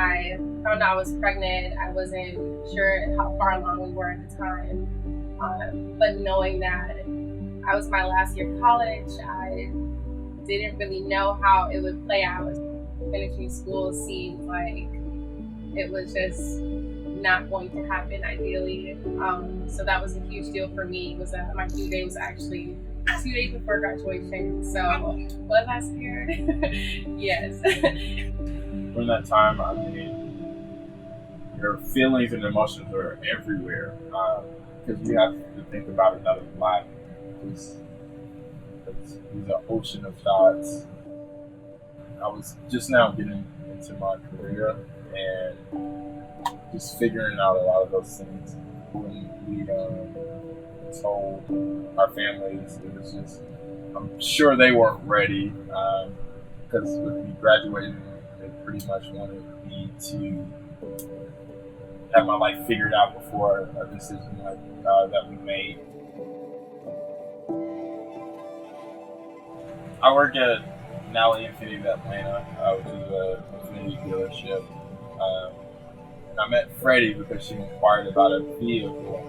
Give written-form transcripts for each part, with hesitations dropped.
I found out I was pregnant, I wasn't sure how far along we were at the time. But knowing that I was my last year of college, I didn't really know how it would play out. Finishing school seemed like it was just not going to happen ideally. So that was a huge deal for me. Was that my due date was actually 2 days before graduation. So was I scared? Yes. During that time, I mean, your feelings and emotions are everywhere because you have to think about another life. It's an ocean of thoughts. I was just now getting into my career and just figuring out a lot of those things. When we told our families, it was just, I'm sure they weren't ready because with me graduating, they pretty much wanted me to have my life figured out before a decision like that we made. I work at Infiniti Atlanta, which is a Infiniti dealership. And I met Freddie because she inquired about a vehicle,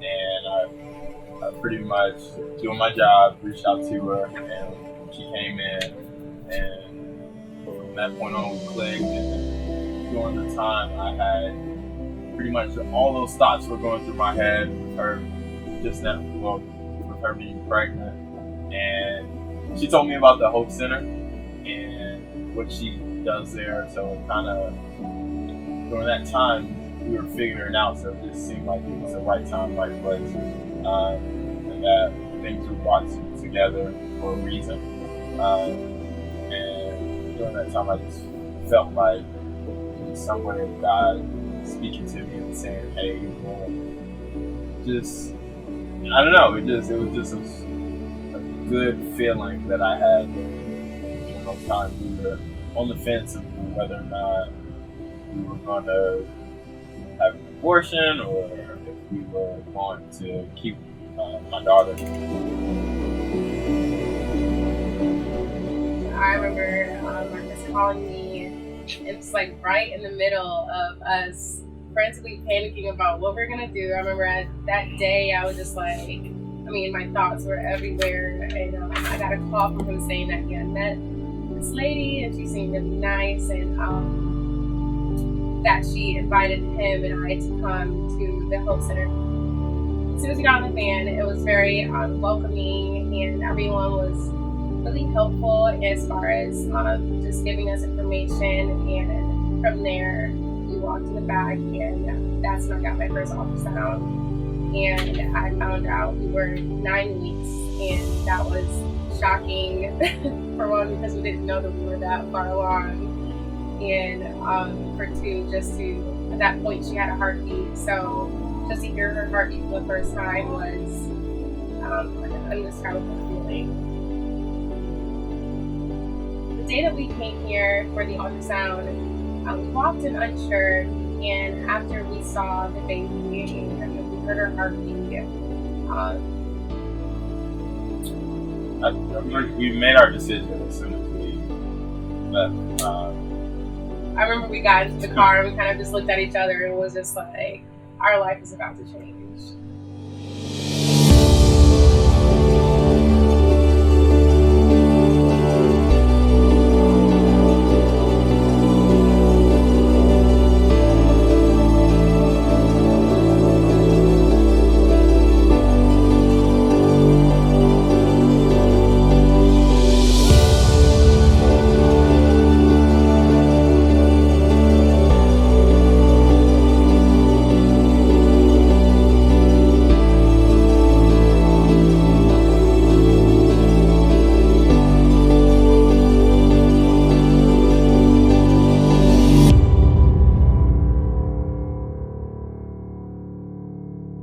and I pretty much doing my job, reached out to her, and she came in, and from that point on we clicked. And during the time, I had pretty much all those thoughts were going through my head with her with her being pregnant, and she told me about the Hope Center and what she does there. So it kind of during that time we were figuring it out. So it just seemed like it was the right time, right place, and that things were brought together for a reason. And during that time, I just felt like in some way of God speaking to me and saying, "Hey, just I don't know." It was just a good feeling that I had during those times. We were on the fence of whether or not we were going to have an abortion or if we were going to keep my daughter. I remember Markas calling me. It was like right in the middle of us frantically panicking about what we're gonna do. I remember that day I was just like, my thoughts were everywhere, and I got a call from him saying that he had met this lady and she seemed really nice, and that she invited him and I to come to the Hope Center. As soon as we got in the van, it was very welcoming, and everyone was really helpful as far as just giving us information. And from there, we walked in the back, and that's when I got my first ultrasound. And I found out we were 9 weeks, and that was shocking for one, because we didn't know that we were that far along, and for two, just to, at that point she had a heartbeat, so just to hear her heartbeat for the first time was an indescribable feeling. The day that we came here for the ultrasound, we walked in unsure, and after we saw the baby and we heard her heartbeat, we made our decision as soon as we left. I remember we got into the car and we kind of just looked at each other and was just like, our life is about to change.